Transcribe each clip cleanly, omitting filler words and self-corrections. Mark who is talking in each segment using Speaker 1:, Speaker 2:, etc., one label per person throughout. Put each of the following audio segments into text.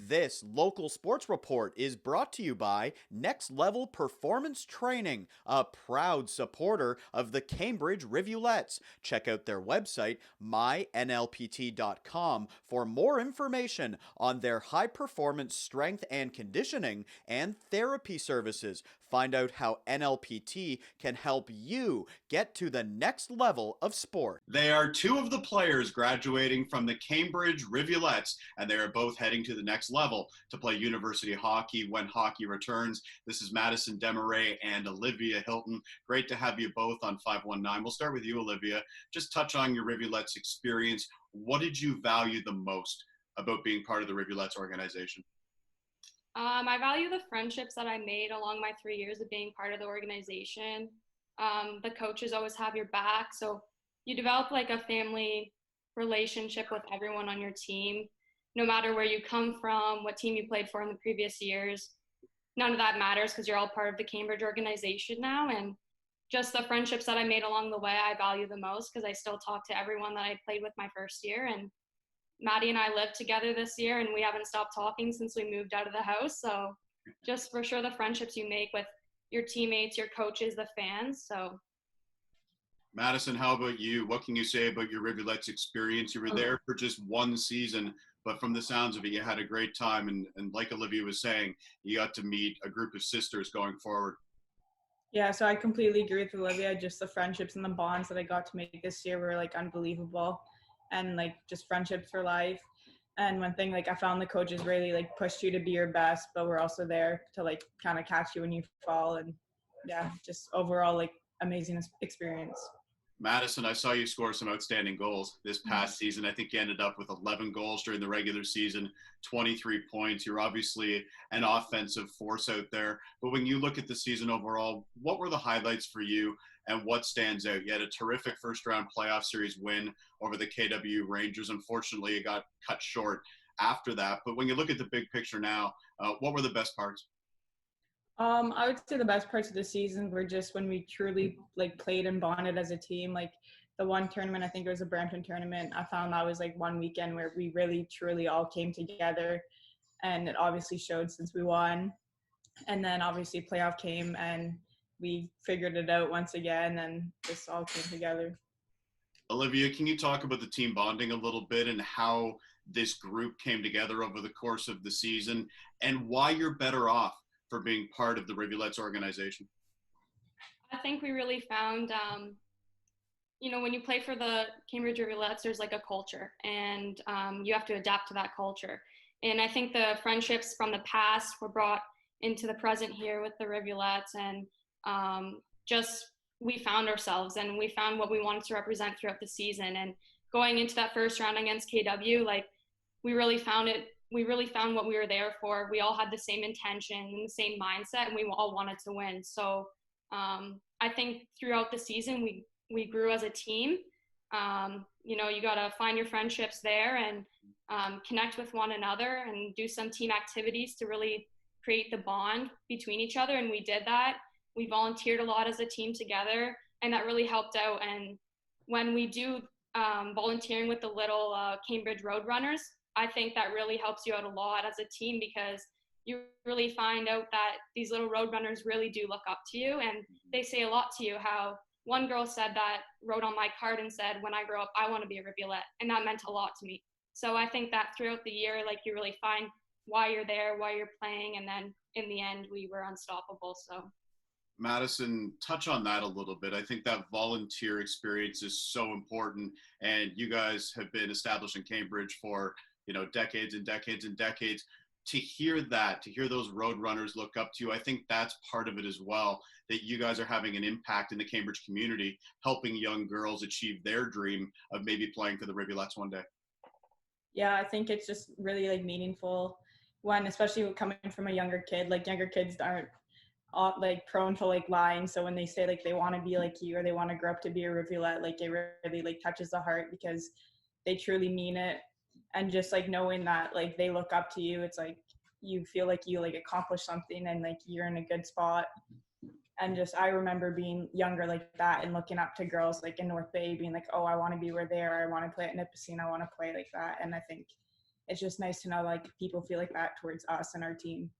Speaker 1: This local sports report is brought to you by Next Level Performance Training, a proud supporter of the Cambridge Rivulets. Check out their website, mynlpt.com, for more information on their high performance strength and conditioning and therapy services. Find out how NLPT can help you get to the next level of sport.
Speaker 2: They are two of the players graduating from the Cambridge Rivulets, and they are both heading to the next level to play university hockey when hockey returns. This is Madison Desmarais and Olivia Hilton. Great to have you both on 519. We'll start with you, Olivia. Just touch on your Rivulets experience. What did you value the most about being part of the Rivulets organization?
Speaker 3: I value the friendships that I made along my 3 years of being part of the organization. The coaches always have your back, so you develop like a family relationship with everyone on your team, no matter where you come from, what team you played for in the previous years. None of that matters because you're all part of the Cambridge organization now, and just the friendships that I made along the way I value the most because I still talk to everyone that I played with my first year. And Maddie and I lived together this year, and we haven't stopped talking since we moved out of the house. So just for sure the friendships you make with your teammates, your coaches, the fans. So
Speaker 2: Madison, how about you? What can you say about your Rivulets experience? You were there for just one season, but from the sounds of it, you had a great time. And like Olivia was saying, you got to meet a group of sisters going forward.
Speaker 4: Yeah, so I completely agree with Olivia. Just the friendships and the bonds that I got to make this year were like unbelievable. And like just friendships for life. And one thing, like I found the coaches really like pushed you to be your best, but we're also there to like kind of catch you when you fall. And yeah, just overall like amazing experience.
Speaker 2: Madison, I saw you score some outstanding goals this past season. I think you ended up with 11 goals during the regular season, 23 points. You're obviously an offensive force out there. But when you look at the season overall, what were the highlights for you and what stands out? You had a terrific first-round playoff series win over the KW Rangers. Unfortunately, it got cut short after that. But when you look at the big picture now, what were the best parts?
Speaker 4: I would say the best parts of the season were just when we truly like played and bonded as a team. Like the one tournament, I think it was a Brampton tournament, I found that was like one weekend where we really truly all came together, and it obviously showed since we won. And then obviously playoff came and we figured it out once again, and this all came together.
Speaker 2: Olivia, can you talk about the team bonding a little bit and how this group came together over the course of the season and why you're better off for being part of the Rivulets organization?
Speaker 3: I think we really found, when you play for the Cambridge Rivulets, there's like a culture, and you have to adapt to that culture. And I think the friendships from the past were brought into the present here with the Rivulets, and just we found ourselves and we found what we wanted to represent throughout the season. And going into that first round against KW, like we really found it. We really found what we were there for. We all had the same intention and the same mindset, and we all wanted to win. So I think throughout the season, we grew as a team. You got to find your friendships there and connect with one another and do some team activities to really create the bond between each other. And we did that. We volunteered a lot as a team together, and that really helped out. And when we do volunteering with the little Cambridge Roadrunners, I think that really helps you out a lot as a team, because you really find out that these little Roadrunners really do look up to you, and they say a lot to you. How one girl said that, wrote on my card and said, when I grow up, I want to be a Rivulet, and that meant a lot to me. So I think that throughout the year, like you really find why you're there, why you're playing, and then in the end, we were unstoppable. So
Speaker 2: Madison, touch on that a little bit. I think that volunteer experience is so important, and you guys have been established in Cambridge for decades and decades and decades. To hear that, to hear those Roadrunners look up to you, I think that's part of it as well, that you guys are having an impact in the Cambridge community, helping young girls achieve their dream of maybe playing for the Rivulets one day.
Speaker 4: Yeah, I think it's just really like meaningful when, especially coming from a younger kid, like younger kids aren't like prone to like lying. So when they say like they want to be like you or they want to grow up to be a Rivulet, like it really like touches the heart because they truly mean it. And just like knowing that like they look up to you, it's like you feel like you like accomplished something and like you're in a good spot. And just I remember being younger like that and looking up to girls like in North Bay being like, oh, I want to be where they are, I want to play at Nipissing, I want to play like that. And I think it's just nice to know like people feel like that towards us and our team.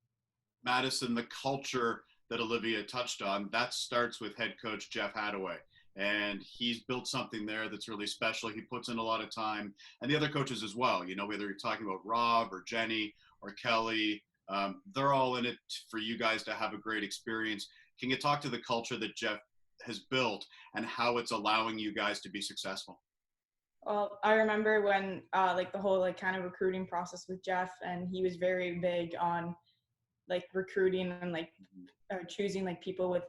Speaker 2: Madison, the culture that Olivia touched on, that starts with head coach Jeff Hadaway. And he's built something there that's really special. He puts in a lot of time, and the other coaches as well. You know, whether you're talking about Rob or Jenny or Kelly, they're all in it for you guys to have a great experience. Can you talk to the culture that Jeff has built and how it's allowing you guys to be successful?
Speaker 4: Well, I remember when like the whole like kind of recruiting process with Jeff, and he was very big on like recruiting and like choosing like people with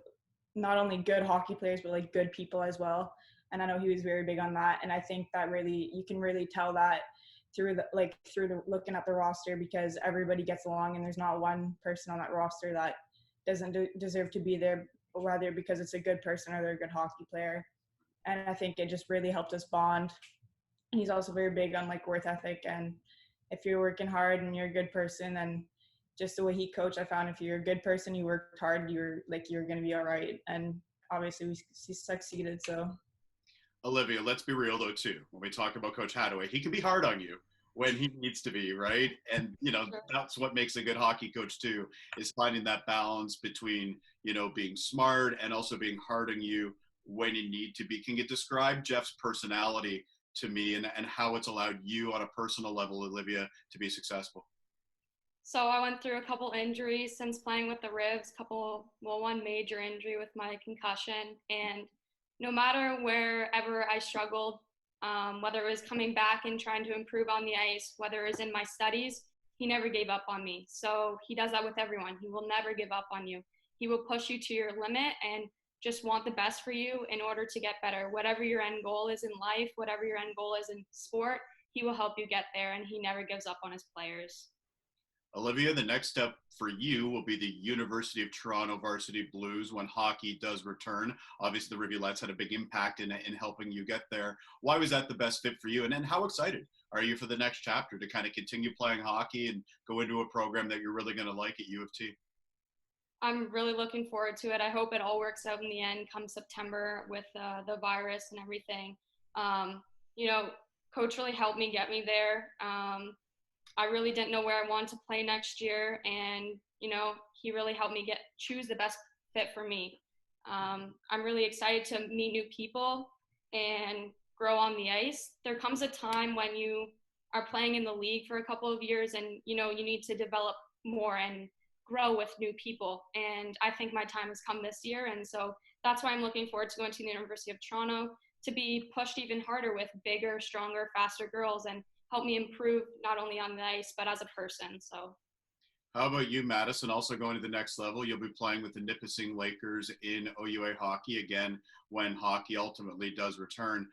Speaker 4: not only good hockey players but like good people as well. And I know he was very big on that, and I think that really you can really tell that through the looking at the roster, because everybody gets along and there's not one person on that roster that doesn't deserve to be there, whether because it's a good person or they're a good hockey player. And I think it just really helped us bond. And he's also very big on like work ethic, and if you're working hard and you're a good person, and just the way he coached, I found if you're a good person, you worked hard, you're going to be all right. And obviously we succeeded. So
Speaker 2: Olivia, let's be real though too. When we talk about Coach Hadaway, he can be hard on you when he needs to be, right? And you know, that's what makes a good hockey coach too, is finding that balance between, you know, being smart and also being hard on you when you need to be. Can you describe Jeff's personality to me and how it's allowed you on a personal level, Olivia, to be successful?
Speaker 3: So I went through a couple injuries since playing with the Rivs, one major injury with my concussion. And no matter wherever I struggled, whether it was coming back and trying to improve on the ice, whether it was in my studies, he never gave up on me. So he does that with everyone. He will never give up on you. He will push you to your limit and just want the best for you in order to get better. Whatever your end goal is in life, whatever your end goal is in sport, he will help you get there, and he never gives up on his players.
Speaker 2: Olivia, the next step for you will be the University of Toronto Varsity Blues when hockey does return. Obviously, the Rivulets had a big impact in helping you get there. Why was that the best fit for you? And then how excited are you for the next chapter to kind of continue playing hockey and go into a program that you're really going to like at U of T?
Speaker 3: I'm really looking forward to it. I hope it all works out in the end come September with the virus and everything. You know, Coach really helped me get me there. I really didn't know where I wanted to play next year, and you know, he really helped me choose the best fit for me. I'm really excited to meet new people and grow on the ice. There comes a time when you are playing in the league for a couple of years, and you know, you need to develop more and grow with new people. And I think my time has come this year, and so that's why I'm looking forward to going to the University of Toronto to be pushed even harder with bigger, stronger, faster girls, and help me improve not only on the ice but as a person. So
Speaker 2: how about you, Madison? Also going to the next level, you'll be playing with the Nipissing Lakers in OUA hockey again when hockey ultimately does return.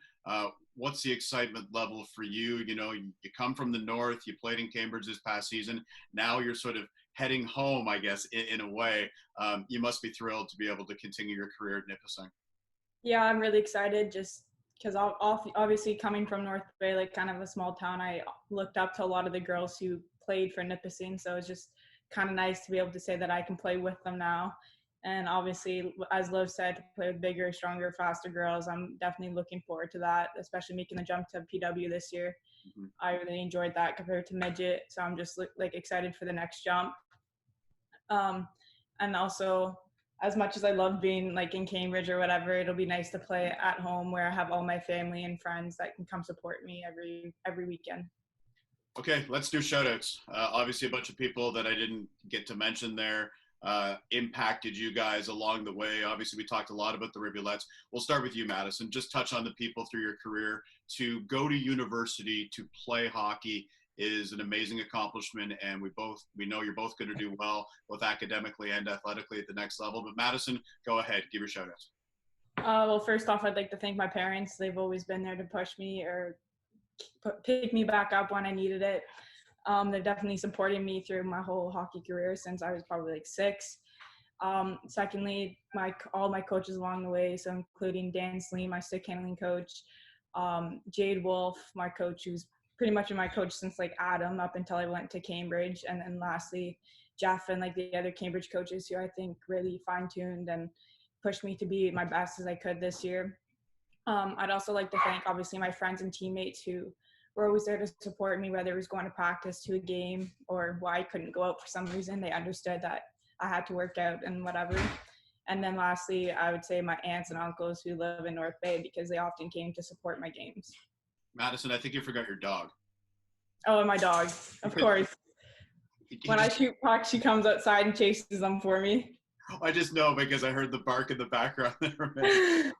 Speaker 2: What's the excitement level for you? You know, you come from the north, you played in Cambridge this past season. Now you're sort of heading home, I guess, in a way. You must be thrilled to be able to continue your career at Nipissing.
Speaker 4: Yeah, I'm really excited just because obviously coming from North Bay, like kind of a small town, I looked up to a lot of the girls who played for Nipissing. So it's just kind of nice to be able to say that I can play with them now. And obviously, as Liv said, to play with bigger, stronger, faster girls, I'm definitely looking forward to that, especially making the jump to PW this year. Mm-hmm. I really enjoyed that compared to midget. So I'm just like excited for the next jump. And also, as much as I love being like in Cambridge or whatever, it'll be nice to play at home where I have all my family and friends that can come support me every weekend.
Speaker 2: Okay, let's do shout outs. Obviously a bunch of people that I didn't get to mention there impacted you guys along the way. Obviously we talked a lot about the Rivulets. We'll start with you, Madison. Just touch on the people through your career. To go to university to play hockey is an amazing accomplishment, and we know you're both going to do well, both academically and athletically at the next level. But Madison, go ahead, give your shout outs.
Speaker 4: Well, first off, I'd like to thank my parents. They've always been there to push me or pick me back up when I needed it. They've definitely supported me through my whole hockey career since I was probably like 6. Secondly, all my coaches along the way, so including Dan Slee, my stick handling coach, Jade Wolf, my coach, who's pretty much been my coach since like Adam up until I went to Cambridge, and then lastly Jeff and like the other Cambridge coaches who I think really fine-tuned and pushed me to be my best as I could this year. I'd also like to thank obviously my friends and teammates who were always there to support me, whether it was going to practice, to a game, or why I couldn't go out for some reason. They understood that I had to work out and whatever. And then lastly, I would say my aunts and uncles who live in North Bay, because they often came to support my games.
Speaker 2: Madison, I think you forgot your dog.
Speaker 4: Oh, and my dog, of course. When I shoot pucks, she comes outside and chases them for me.
Speaker 2: I just know because I heard the bark in the background there.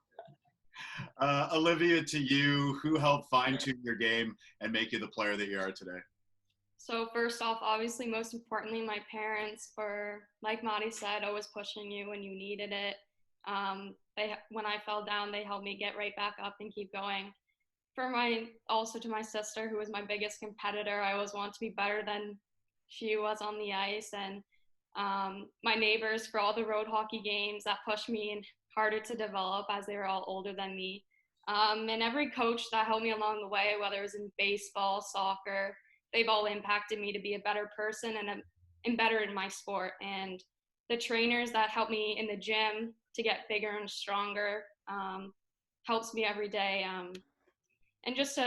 Speaker 2: Olivia, to you, who helped fine-tune your game and make you the player that you are today?
Speaker 3: So first off, obviously, most importantly, my parents were, like Maddie said, always pushing you when you needed it. When I fell down, they helped me get right back up and keep going. Also to my sister, who was my biggest competitor, I always wanted to be better than she was on the ice. And my neighbors for all the road hockey games that pushed me and harder to develop as they were all older than me. And every coach that helped me along the way, whether it was in baseball, soccer, they've all impacted me to be a better person and better in my sport. And the trainers that help me in the gym to get bigger and stronger helps me every day. And just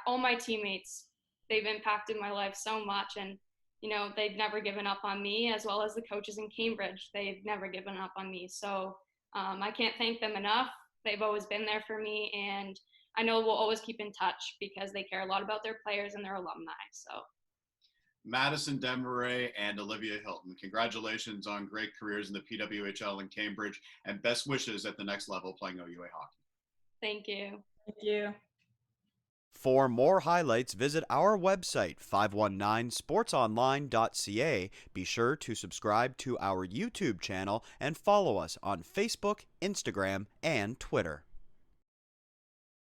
Speaker 3: all my teammates, they've impacted my life so much. And, they've never given up on me, as well as the coaches in Cambridge. They've never given up on me. So I can't thank them enough. They've always been there for me. And I know we'll always keep in touch because they care a lot about their players and their alumni. So,
Speaker 2: Madison Desmarais and Olivia Hilton, congratulations on great careers in the PWHL in Cambridge, and best wishes at the next level playing OUA hockey.
Speaker 3: Thank you.
Speaker 4: Thank you.
Speaker 1: For more highlights, visit our website, 519sportsonline.ca. Be sure to subscribe to our YouTube channel and follow us on Facebook, Instagram, and Twitter.